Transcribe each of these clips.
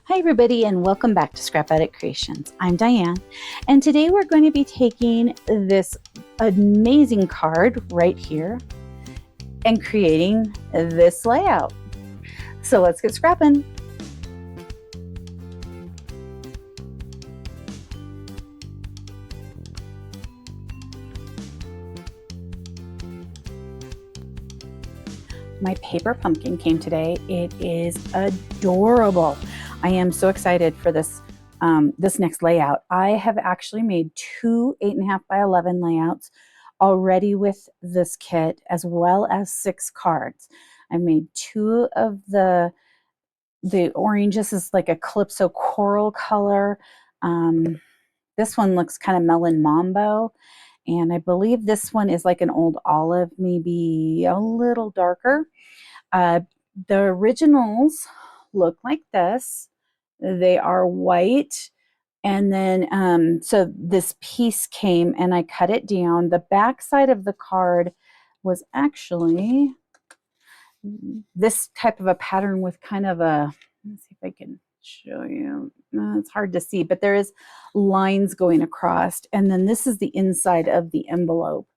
Hi everybody and welcome back to Scrap Edit Creations. I'm Diane and today we're going to be taking this amazing card right here and creating this layout. So let's get scrapping. My paper pumpkin came today. It is adorable. I am so excited for this this next layout. I have actually made two 8.5 by 11 layouts already with this kit, as well as 6 cards. I made 2 of the orange. This is like a Calypso Coral color. This one looks kind of Melon Mambo. And I believe this one is like an old olive, maybe a little darker. The originals look like this. They are white. And then, so this piece came and I cut it down. The back side of the card was actually this type of a pattern with kind of a, let's see if I can show you. It's hard to see, but there is lines going across. And then this is the inside of the envelope.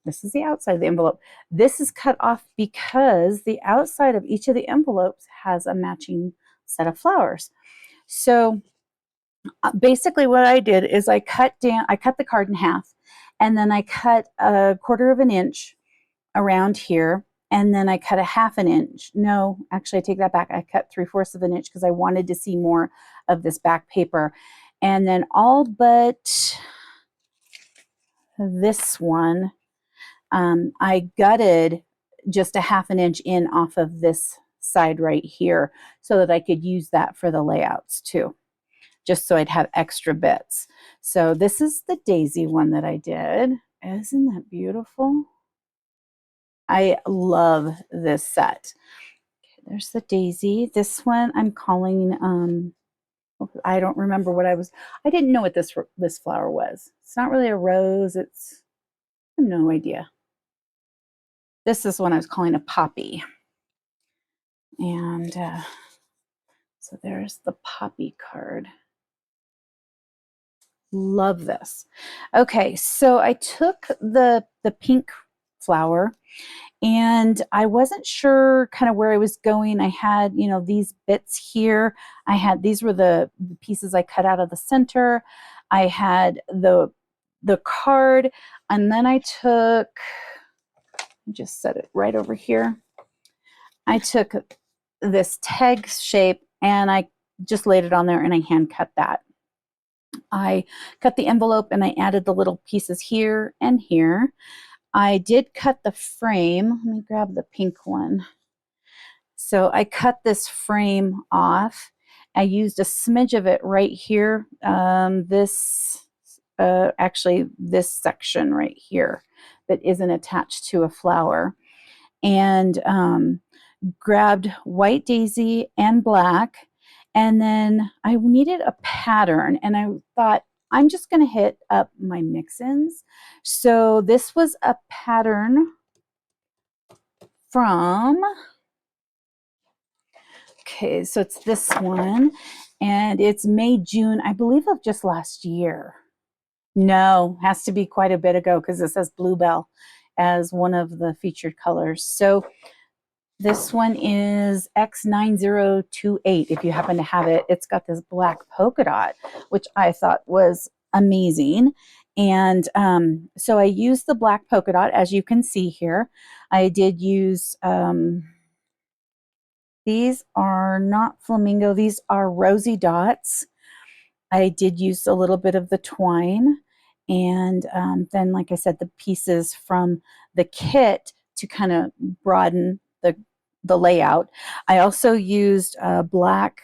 This is the outside of the envelope. This is cut off because the outside of each of the envelopes has a matching set of flowers. So basically what I did is I cut the card in half, and then I cut 1/4 of an inch around here, and then I cut 1/2 inch. No, actually I take that back. I cut 3/4 of an inch because I wanted to see more of this back paper. And then all but this one, I gutted just 1/2 inch in off of this side right here so that I could use that for the layouts too, just so I'd have extra bits. So this is the daisy one that I did. Isn't that beautiful? I love this set. Okay, there's the daisy. This one I'm calling, I don't remember what I didn't know what this flower was. It's not really a rose. I have no idea. This is one I was calling a poppy. And so there's the poppy card. Love this. Okay, so I took the pink flower and I wasn't sure kind of where I was going. I had, these bits here. These were the pieces I cut out of the center. I had the card, and then I just set it right over here. I took this tag shape and I just laid it on there and I hand cut that. I cut the envelope and I added the little pieces here and here. I did cut the frame. Let me grab the pink one. So I cut this frame off. I used a smidge of it right here. Actually this section right here that isn't attached to a flower. And grabbed white daisy and black. And then I needed a pattern, and I thought, I'm just going to hit up my mix-ins. So this was a pattern from, okay, so it's this one, and it's May, June, I believe, of just last year. No, has to be quite a bit ago because it says Bluebell as one of the featured colors. So this one is X9028, if you happen to have it. It's got this black polka dot, which I thought was amazing. And so I used the black polka dot, as you can see here. I did use, these are not flamingo, these are rosy dots. I did use a little bit of the twine. And then, like I said, the pieces from the kit to kind of broaden the layout. I also used black,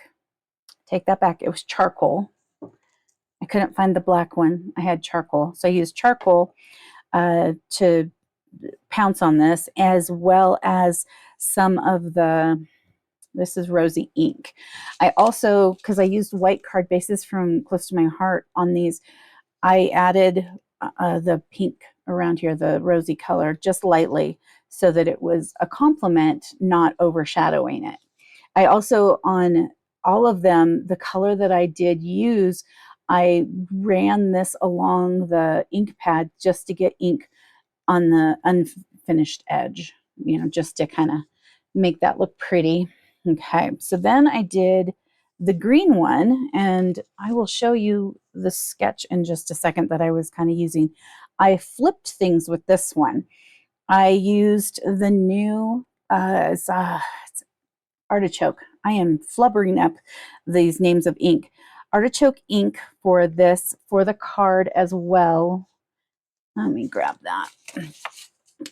take that back, it was charcoal. I couldn't find the black one. I had charcoal. So I used charcoal to pounce on this, as well as some of this is Rosy ink. I also, because I used white card bases from Close to My Heart on these, I added the pink around here, the rosy color, just lightly, so that it was a complement, not overshadowing it. I also, on all of them, the color that I did use, I ran this along the ink pad just to get ink on the unfinished edge, just to kind of make that look pretty. Okay, so then I did the green one, and I will show you the sketch in just a second that I was kind of using. I flipped things with this one. I used the new it's Artichoke. I am flubbering up these names of ink. Artichoke ink for this, for the card as well. Let me grab that.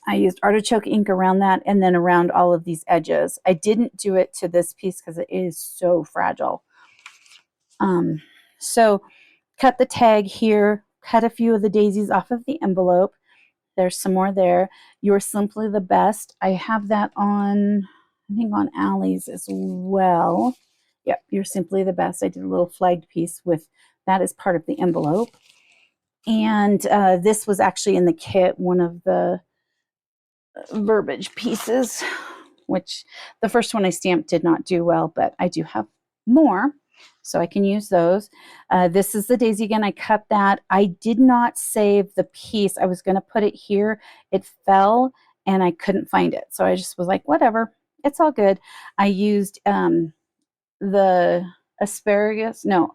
I used Artichoke ink around that and then around all of these edges. I didn't do it to this piece because it is so fragile. So cut the tag here, cut a few of the daisies off of the envelope. There's some more there. You're Simply the Best. I have that on, I think on Allie's as well. Yep, You're Simply the Best. I did a little flagged piece with that as part of the envelope. And this was actually in the kit, one of the verbiage pieces, which the first one I stamped did not do well, but I do have more, so I can use those. This is the daisy again. I cut that. I did not save the piece. I was going to put it here. It fell and I couldn't find it. So I just was like, whatever, it's all good. I used the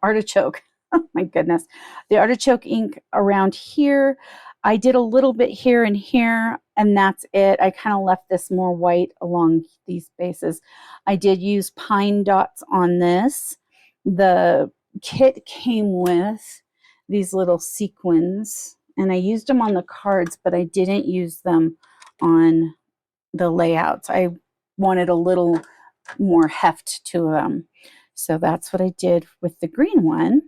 artichoke. Oh my goodness. The artichoke ink around here. I did a little bit here and here, and that's it. I kind of left this more white along these bases. I did use pine dots on this. The kit came with these little sequins, and I used them on the cards, but I didn't use them on the layouts. I wanted a little more heft to them. So that's what I did with the green one.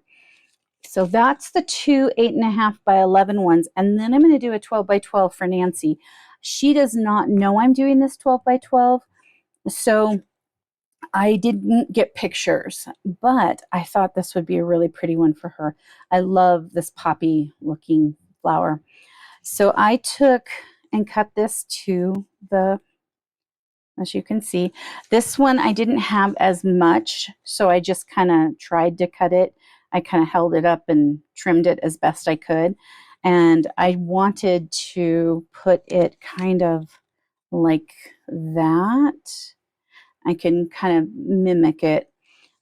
So that's the two 8.5 by 11 ones. And then I'm going to do a 12 by 12 for Nancy. She does not know I'm doing this 12 by 12. So I didn't get pictures, but I thought this would be a really pretty one for her. I love this poppy looking flower. So I took and cut this to the, as you can see, this one I didn't have as much, so I just kind of tried to cut it. I kind of held it up and trimmed it as best I could. And I wanted to put it kind of like that. I can kind of mimic it.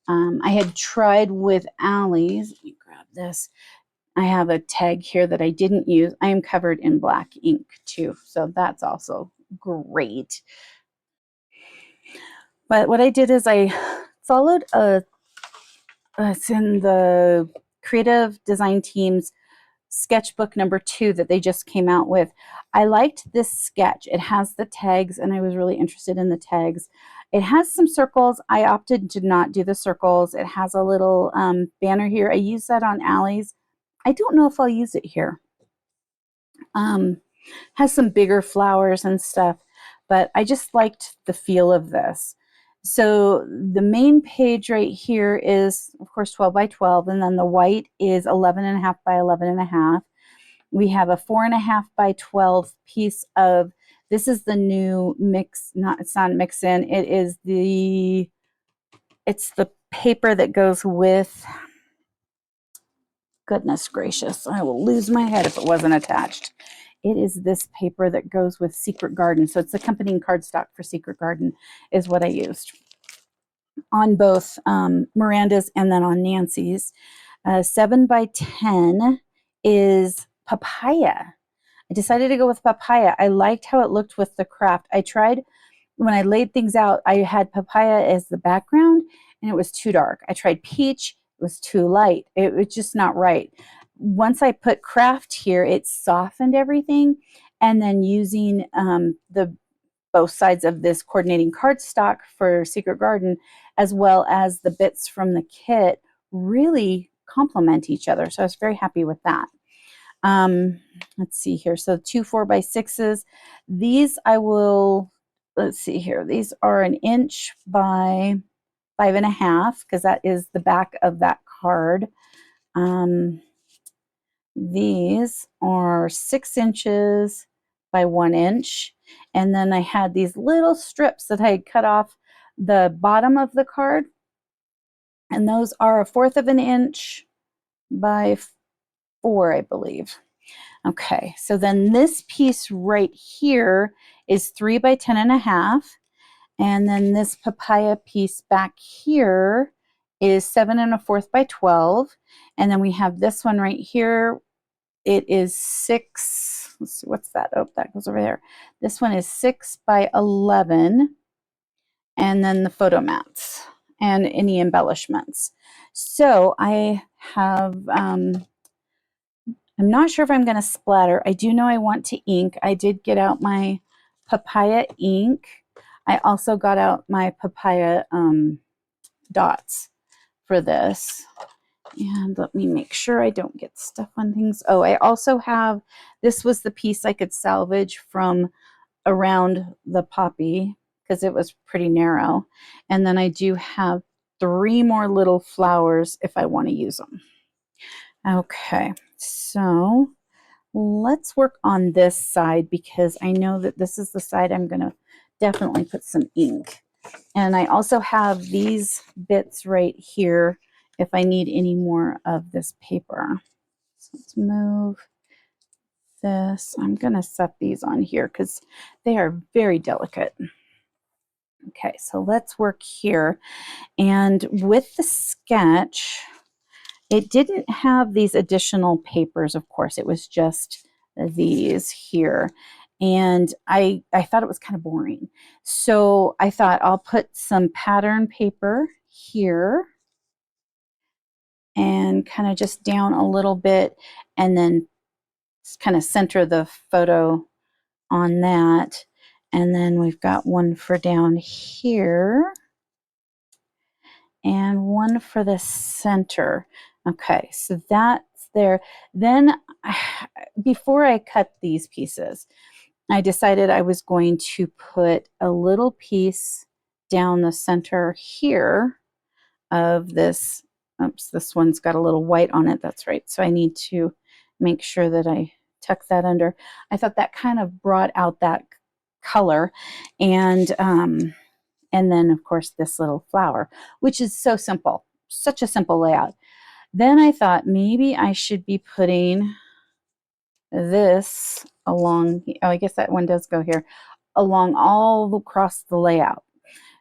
I had tried with Allie's. Let me grab this. I have a tag here that I didn't use. I am covered in black ink too, so that's also great. But what I did is I followed it's in the Creative Design Team's sketchbook number 2 that they just came out with. I liked this sketch. It has the tags, and I was really interested in the tags. It has some circles. I opted to not do the circles. It has a little banner here. I used that on Allie's. I don't know if I'll use it here. Has some bigger flowers and stuff, but I just liked the feel of this. So the main page right here is, of course, 12 by 12, and then the white is 11.5 by 11.5. We have a 4.5 by 12 piece of, this is the new mix, it's not a mix in, it's the paper that goes with, goodness gracious, I will lose my head if it wasn't attached. It is this paper that goes with Secret Garden. So it's accompanying cardstock for Secret Garden is what I used on both Miranda's and then on Nancy's. 7 by 10 is Papaya. I decided to go with Papaya. I liked how it looked with the craft. I tried, when I laid things out, I had Papaya as the background and it was too dark. I tried Peach, it was too light. It was just not right. Once I put craft here, it softened everything. And then using the both sides of this coordinating cardstock for Secret Garden, as well as the bits from the kit, really complement each other. So I was very happy with that. Let's see here. So 2 4x6s. These I will, let's see here. These are 1 inch by 5.5 because that is the back of that card. These are 6 inches by 1 inch. And then I had these little strips that I had cut off the bottom of the card. And those are 1/4 of an inch by 4, I believe. Okay, so then this piece right here is 3 by 10.5. And then this papaya piece back here is 7 1/4 by 12. And then we have this one right here. It is 6. Let's see, what's that? Oh, that goes over there. This one is 6 by 11. And then the photo mats and any embellishments. So I have, I'm not sure if I'm going to splatter. I do know I want to ink. I did get out my papaya ink. I also got out my papaya dots for this. And let me make sure I don't get stuff on things. Oh, I also have, this was the piece I could salvage from around the poppy because it was pretty narrow. And then I do have 3 more little flowers if I want to use them. Okay, so let's work on this side because I know that this is the side I'm going to definitely put some ink. And I also have these bits right here if I need any more of this paper. So let's move this. I'm going to set these on here because they are very delicate. Okay, so let's work here. And with the sketch, it didn't have these additional papers, of course. It was just these here. And I thought it was kind of boring. So I thought I'll put some pattern paper here and kind of just down a little bit and then kind of center the photo on that. And then we've got one for down here and one for the center. Okay, so that's there. Then before I cut these pieces, I decided I was going to put a little piece down the center here of this. Oops, this one's got a little white on it. That's right. So I need to make sure that I tuck that under. I thought that kind of brought out that color. And then, of course, this little flower, which is so simple, such a simple layout. Then I thought maybe I should be putting this along, oh, I guess that one does go here, along all across the layout.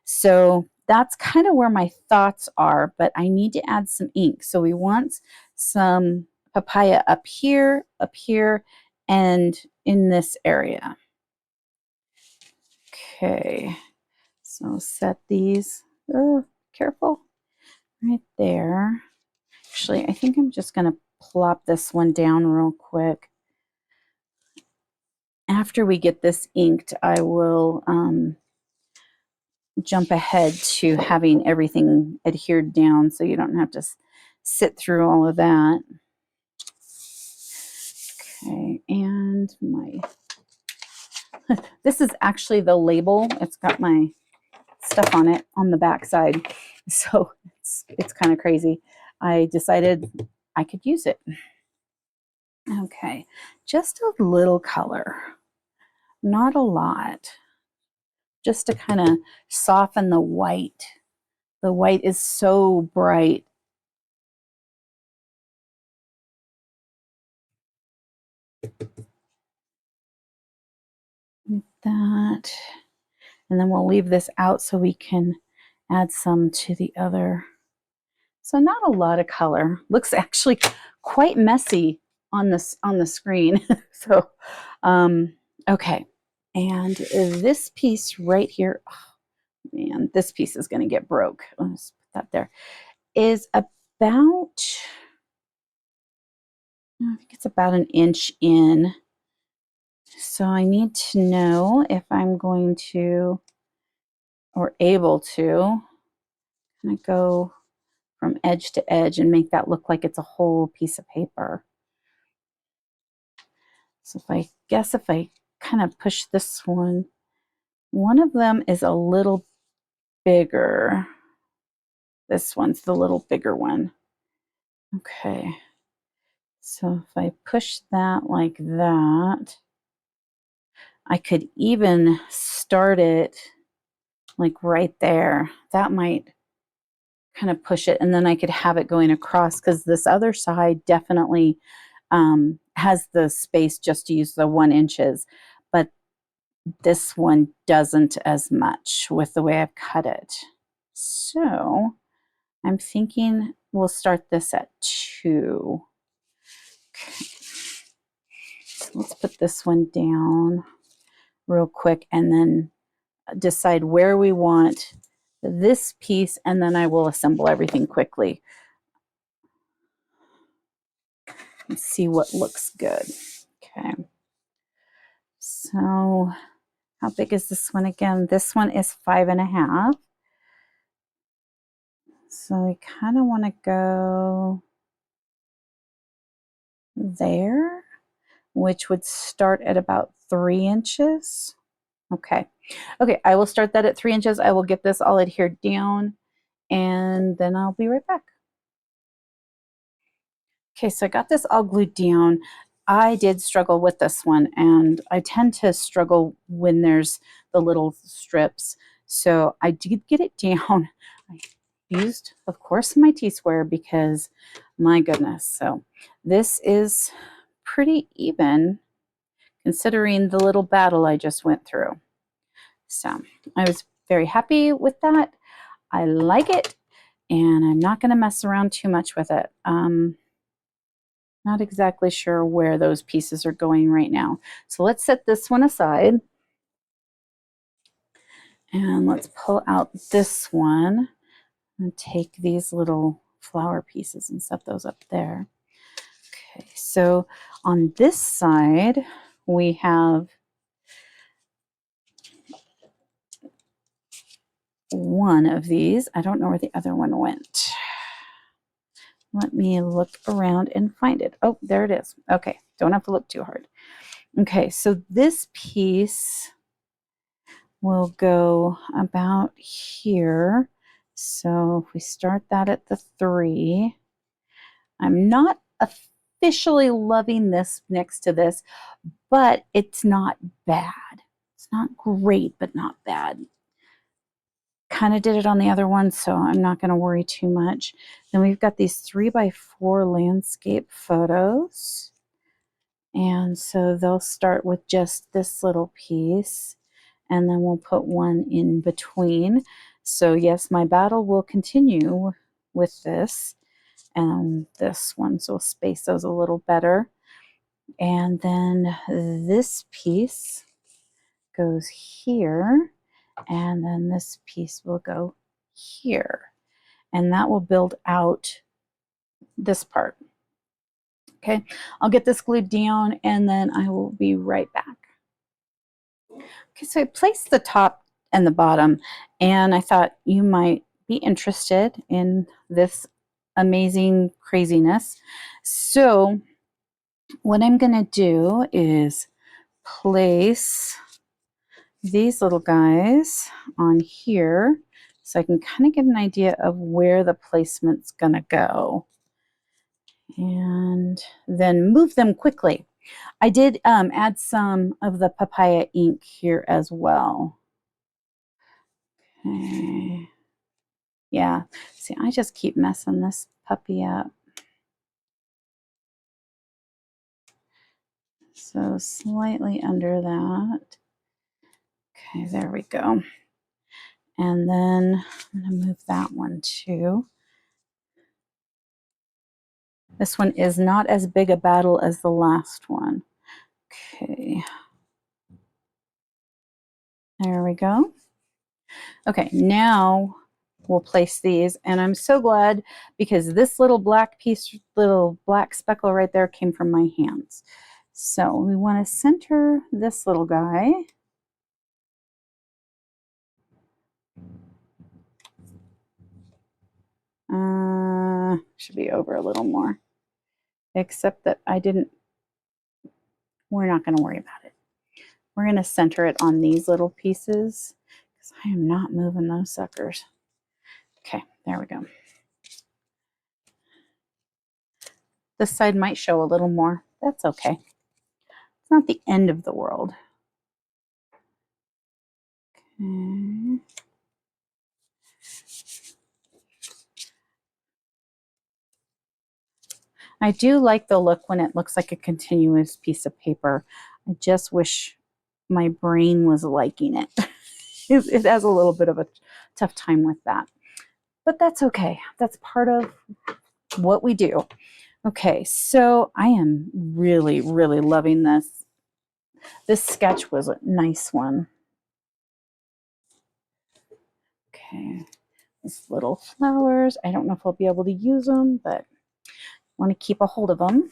So that's kind of where my thoughts are, but I need to add some ink. So we want some papaya up here, and in this area. Okay, so set these, oh, careful, right there. Actually, I think I'm just going to plop this one down real quick. After we get this inked, I will jump ahead to having everything adhered down so you don't have to sit through all of that. Okay, and my, this is actually the label. It's got my stuff on it on the back side. So it's kind of crazy. I decided I could use it. Okay, just a little color, not a lot, just to kind of soften the white. The white is so bright. Like that. And then we'll leave this out so we can add some to the other. So not a lot of color. Looks actually quite messy on this on the screen. So okay. And this piece right here, oh, man, this piece is going to get broke. Let's put that there. Is about, I think it's about an inch in. So I need to know if I'm going to or able to kind of go from edge to edge and make that look like it's a whole piece of paper. So if I kind of push this one of them is a little bigger. This one's the little bigger one. Okay. So if I push that like that, I could even start it like right there. That might kind of push it, and then I could have it going across, because this other side definitely has the space just to use the 1 inches, but this one doesn't as much with the way I've cut it. So I'm thinking we'll start this at 2. Okay. So let's put this one down real quick and then decide where we want this piece, and then I will assemble everything quickly. Let's see what looks good. Okay. So how big is this one again? This one is 5.5. So we kind of want to go there, which would start at about 3 inches. Okay. Okay, I will start that at 3 inches. I will get this all adhered down, and then I'll be right back. Okay, so I got this all glued down. I did struggle with this one, and I tend to struggle when there's the little strips. So I did get it down. I used, of course, my T-square because, my goodness. So this is pretty even considering the little battle I just went through. So I was very happy with that. I like it, and I'm not going to mess around too much with it. Not exactly sure where those pieces are going right now. So let's set this one aside. And let's pull out this one and take these little flower pieces and set those up there. Okay, so on this side, we have one of these. I don't know where the other one went. Let me look around and find it. Oh, there it is. Okay, don't have to look too hard. Okay, so this piece will go about here. So if we start that at the 3, I'm not officially loving this next to this, but it's not bad. It's not great, but not bad. Kind of did it on the other one, so I'm not going to worry too much. Then we've got these 3x4 landscape photos. And so they'll start with just this little piece, and then we'll put one in between. So yes, my battle will continue with this and this one, so we'll space those a little better. And then this piece goes here, and then this piece will go here, and that will build out this part. Okay, I'll get this glued down, and then I will be right back. Okay, so I placed the top and the bottom, and I thought you might be interested in this amazing craziness. So what I'm going to do is place these little guys on here so I can kind of get an idea of where the placement's going to go, and then move them quickly. I did add some of the papaya ink here as well. Okay. Yeah, see, I just keep messing this puppy up. So slightly under that. Okay, there we go. And then I'm going to move that one too. This one is not as big a battle as the last one. Okay. There we go. Okay, now we'll place these, and I'm so glad because this little black piece, little black speckle right there came from my hands. So we want to center this little guy. Should be over a little more, except that we're not going to worry about it. We're going to center it on these little pieces because I am not moving those suckers. Okay, there we go. This side might show a little more. That's okay. It's not the end of the world. Okay. I do like the look when it looks like a continuous piece of paper. I just wish my brain was liking it. It has a little bit of a tough time with that, but that's okay. That's part of what we do. Okay, so I am really, really loving this. This sketch was a nice one. Okay, these little flowers. I don't know if I'll be able to use them, but I want to keep a hold of them.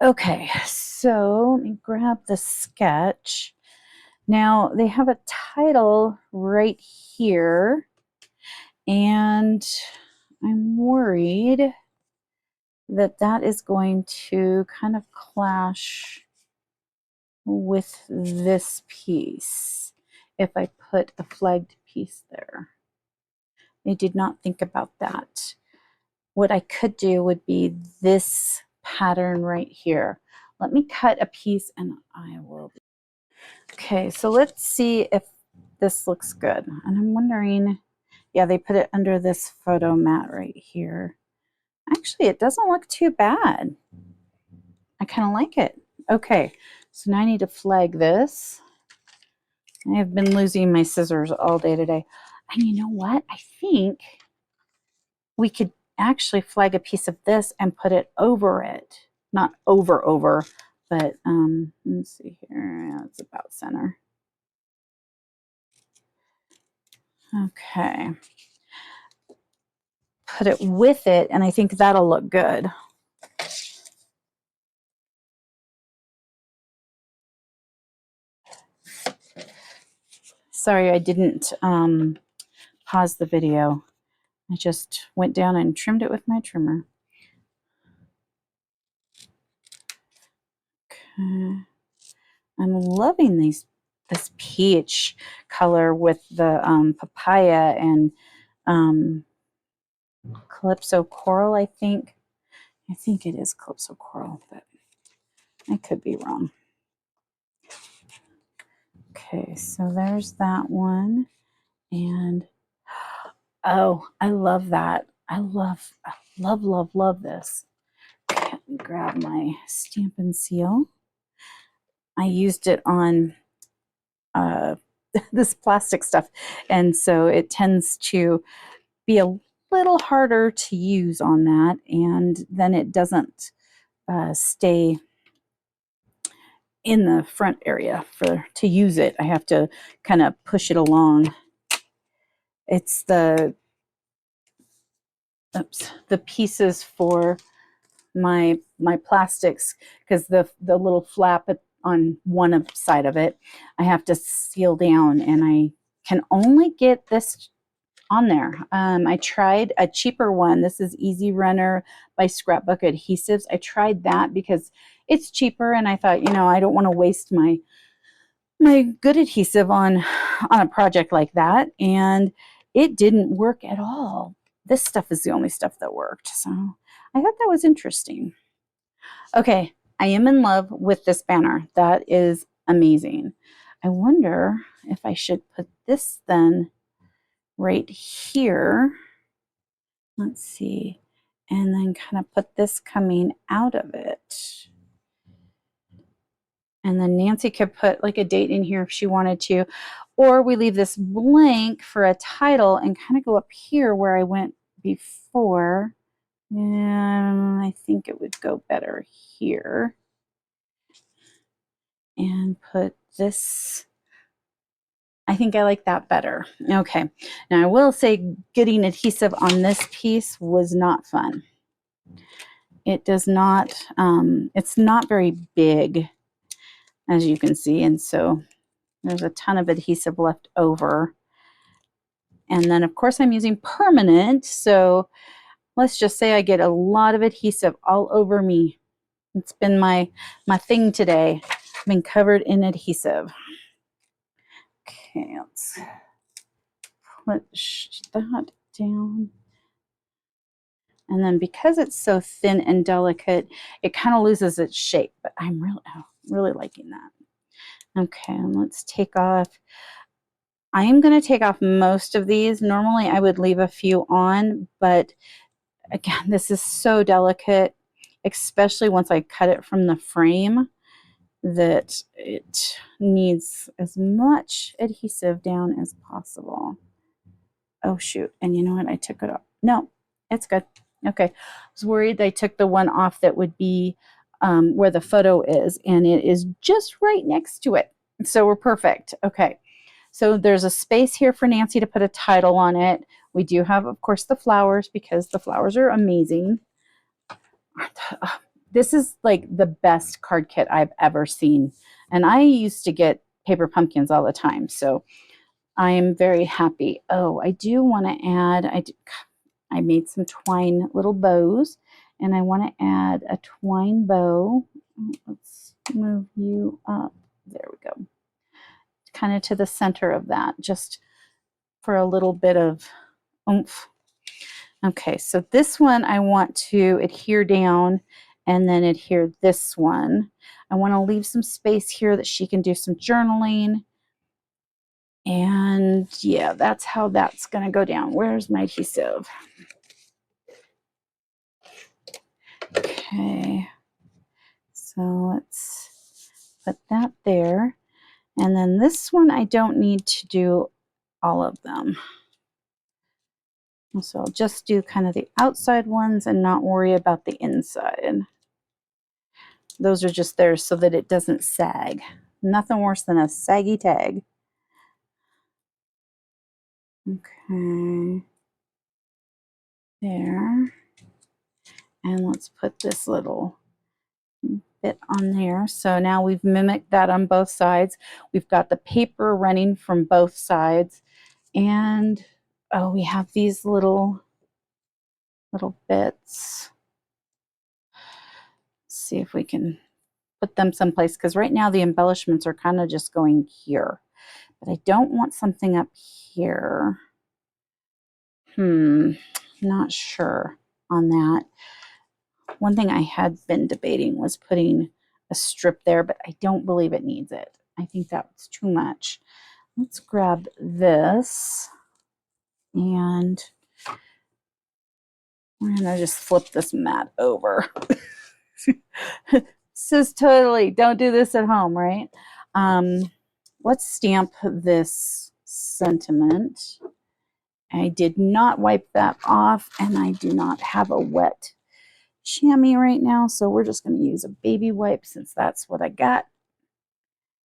Okay, so let me grab the sketch. Now they have a title right here, and I'm worried that that is going to kind of clash with this piece if I put a flagged piece there. I did not think about that. What I could do would be this pattern right here. Let me cut a piece and I will. Okay, so let's see if this looks good. And I'm wondering, yeah, they put it under this photo mat right here. Actually, it doesn't look too bad. I kind of like it. Okay, so now I need to flag this. I have been losing my scissors all day today. And you know what? I think we could actually flag a piece of this and put it over it. Not over, but let's see here. Yeah, it's about center. Okay. Put it with it, and I think that'll look good. Sorry, I didn't pause the video. I just went down and trimmed it with my trimmer. Okay. I'm loving this peach color with the papaya and Calypso Coral, I think. I think it is Calypso Coral, but I could be wrong. Okay, so there's that one. And oh, I love that. I love this. Okay, let me grab my stamp and seal. I used it on this plastic stuff, and so it tends to be a little harder to use on that, and then it doesn't stay in the front area to use it. I have to kind of push it along. It's the pieces for my plastics, because the little flap on one side of it, I have to seal down, and I can only get this on there. I tried a cheaper one. This is Easy Runner by Scrapbook Adhesives. I tried that because it's cheaper, and I thought, you know, I don't want to waste my good adhesive on a project like that, and it didn't work at all. This stuff is the only stuff that worked, so I thought that was interesting. Okay, I am in love with this banner. That is amazing. I wonder if I should put this then right here. Let's see. And then kind of put this coming out of it. And then Nancy could put like a date in here if she wanted to. Or we leave this blank for a title and kind of go up here where I went before. And I think it would go better here. And put this. I think I like that better. Okay. Now I will say getting adhesive on this piece was not fun. It does not, it's not very big, as you can see. And so there's a ton of adhesive left over. And then of course I'm using permanent. So let's just say I get a lot of adhesive all over me. It's been my thing today. I've been covered in adhesive. Okay, let's push that down. And then because it's so thin and delicate, it kind of loses its shape, but I'm really liking that. Okay, and let's take off. I am going to take off most of these. Normally I would leave a few on, but Again, this is so delicate, especially once I cut it from the frame, that it needs as much adhesive down as possible. Oh, shoot. And you know what? I took it off. No, it's good. Okay. I was worried I took the one off that would be where the photo is, and it is just right next to it. So we're perfect. Okay. So there's a space here for Nancy to put a title on it. We do have, of course, the flowers because the flowers are amazing. This is like the best card kit I've ever seen. And I used to get paper pumpkins all the time. So I am very happy. Oh, I do want to add, I made some twine little bows, and I want to add a twine bow. Let's move you up. There we go. Kind of to the center of that, just for a little bit of oomph. Okay, so this one I want to adhere down and then adhere this one. I want to leave some space here that she can do some journaling. And yeah, that's how that's going to go down. Where's my adhesive? Okay, so let's put that there. And then this one, I don't need to do all of them. So I'll just do kind of the outside ones and not worry about the inside. Those are just there so that it doesn't sag. Nothing worse than a saggy tag. Okay. There. And let's put this little bit on there. So now we've mimicked that on both sides. We've got the paper running from both sides. And oh, we have these little bits. Let's see if we can put them someplace, because right now the embellishments are kind of just going here. But I don't want something up here. Not sure on that. One thing I had been debating was putting a strip there, but I don't believe it needs it. I think that's too much. Let's grab this, and we're gonna just flip this mat over. This is totally, don't do this at home, right? Let's stamp this sentiment. I did not wipe that off, and I do not have a wet chamois right now, so we're just going to use a baby wipe since that's what I got.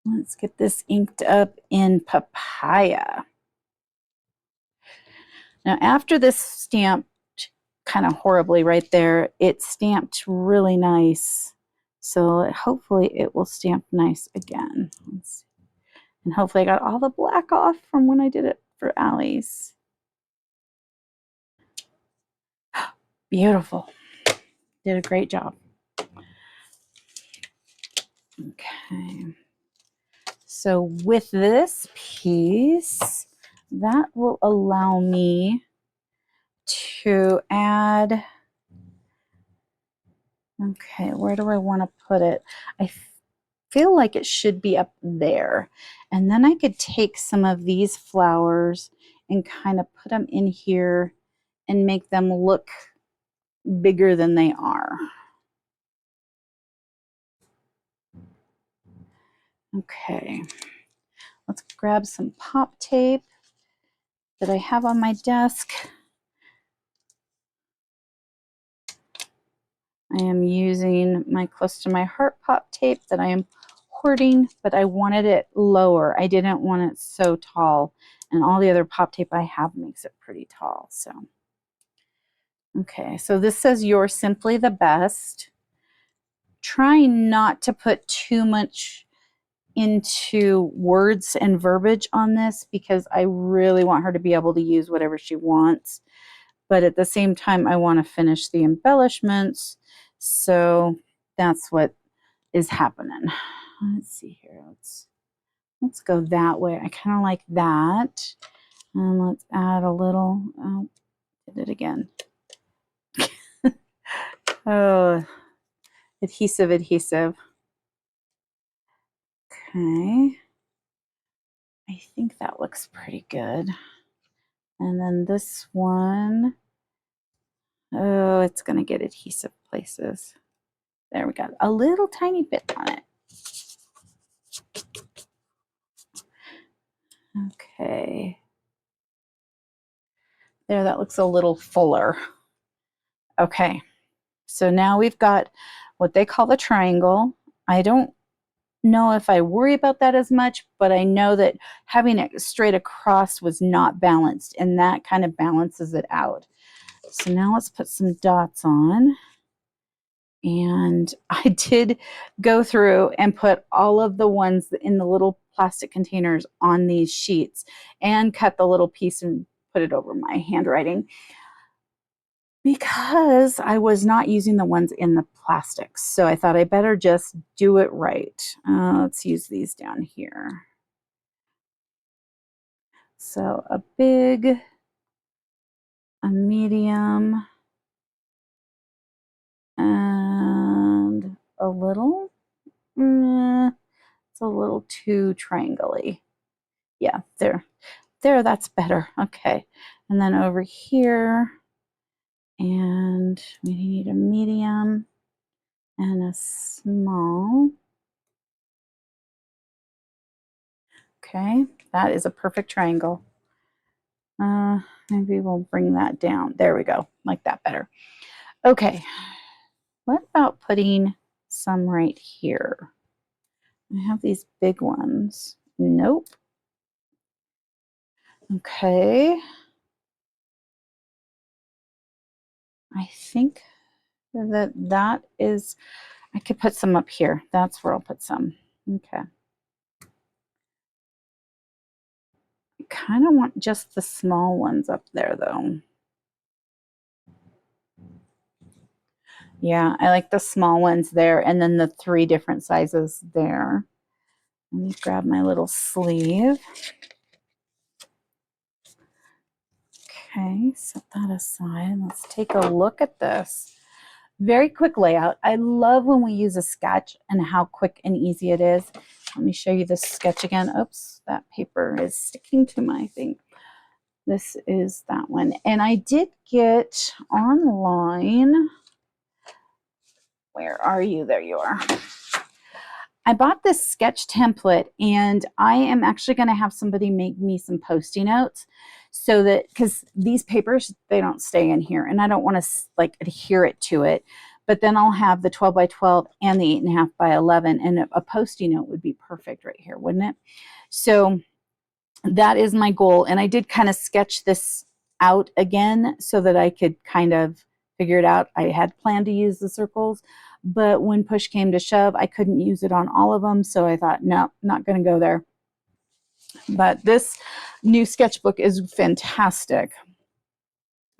Let's get this inked up in Papaya. Now, after this stamped kind of horribly right there, it stamped really nice. So hopefully it will stamp nice again. And hopefully I got all the black off from when I did it for Allie's. Beautiful. Did a great job. Okay. So with this piece, that will allow me to add, okay, where do I want to put it? I feel like it should be up there. And then I could take some of these flowers and kind of put them in here and make them look bigger than they are. Okay, let's grab some pop tape that I have on my desk. I am using my Close to My Heart pop tape that I am hoarding, but I wanted it lower. I didn't want it so tall, and all the other pop tape I have makes it pretty tall. So, okay, so this says "You're simply the best." Trying not to put too much into words and verbiage on this because I really want her to be able to use whatever she wants. But at the same time, I want to finish the embellishments. So that's what is happening. Let's see here. Let's go that way. I kind of like that. And let's add a little, oh, did it again. Oh, adhesive. Okay. I think that looks pretty good. And then this one, Oh, it's going to get adhesive places. There we go. A little tiny bit on it. Okay. There, that looks a little fuller. Okay. So now we've got what they call the triangle. I don't know if I worry about that as much, but I know that having it straight across was not balanced, and that kind of balances it out. So now let's put some dots on. And I did go through and put all of the ones in the little plastic containers on these sheets and cut the little piece and put it over my handwriting because I was not using the ones in the plastics. So I thought I better just do it right. Let's use these down here. So a big, a medium, and a little. It's a little too triangle-y. Yeah, there, that's better. Okay, and then over here, and we need a medium and a small. Okay, that is a perfect triangle. Maybe we'll bring that down. There we go, like that better. Okay, what about putting some right here? I have these big ones. Nope. Okay. I think that is, I could put some up here. That's where I'll put some. Okay. I kind of want just the small ones up there though. Yeah, I like the small ones there and then the 3 different sizes there. Let me grab my little sleeve. Okay, set that aside. Let's take a look at this. Very quick layout. I love when we use a sketch and how quick and easy it is. Let me show you this sketch again. Oops, that paper is sticking to my thing. This is that one. And I did get online. Where are you? There you are. I bought this sketch template and I am actually going to have somebody make me some Post-it notes so that, because these papers, they don't stay in here and I don't want to like adhere it to it. But then I'll have the 12 by 12 and the 8.5 by 11 and a Post-it note would be perfect right here, wouldn't it? So that is my goal. And I did kind of sketch this out again so that I could kind of figure it out. I had planned to use the circles, but when push came to shove, I couldn't use it on all of them. So I thought, no, not going to go there. But this new sketchbook is fantastic.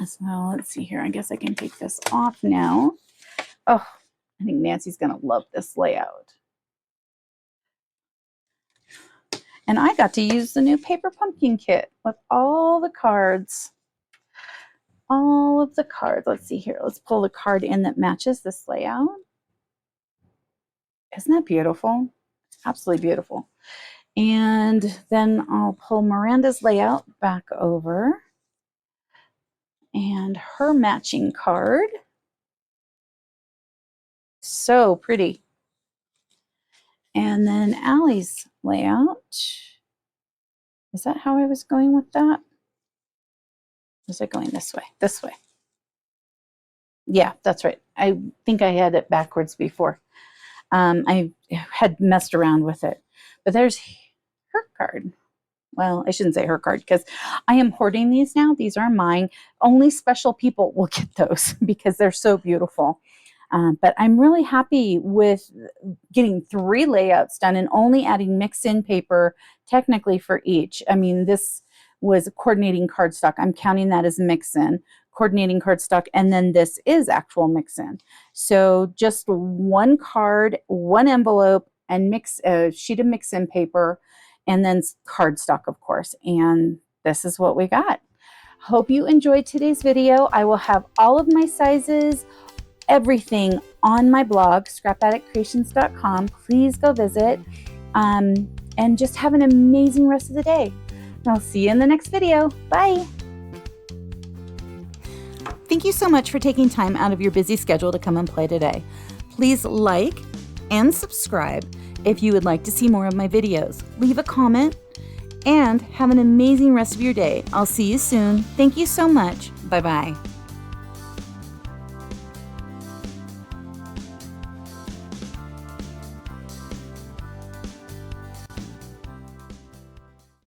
So let's see here. I guess I can take this off now. Oh, I think Nancy's going to love this layout. And I got to use the new Paper Pumkin Kit with all the cards. All of the cards. Let's see here. Let's pull the card in that matches this layout. Isn't that beautiful? Absolutely beautiful. And then I'll pull Miranda's layout back over. And her matching card. So pretty. And then Allie's layout. Is that how I was going with that? Was it going this way? This way. Yeah, that's right. I think I had it backwards before. I had messed around with it. But there's her card. Well, I shouldn't say her card because I am hoarding these now. These are mine. Only special people will get those because they're so beautiful. But I'm really happy with getting 3 layouts done and only adding mix-in paper technically for each. I mean, this was coordinating cardstock. I'm counting that as mix-in, coordinating cardstock, and then this is actual mix-in. So just 1 card, 1 envelope, and a sheet of mix-in paper, and then cardstock, of course. And this is what we got. Hope you enjoyed today's video. I will have all of my sizes, everything on my blog, scrapaddictcreations.com. Please go visit and just have an amazing rest of the day. I'll see you in the next video. Bye. Thank you so much for taking time out of your busy schedule to come and play today. Please like and subscribe if you would like to see more of my videos. Leave a comment and have an amazing rest of your day. I'll see you soon. Thank you so much. Bye-bye.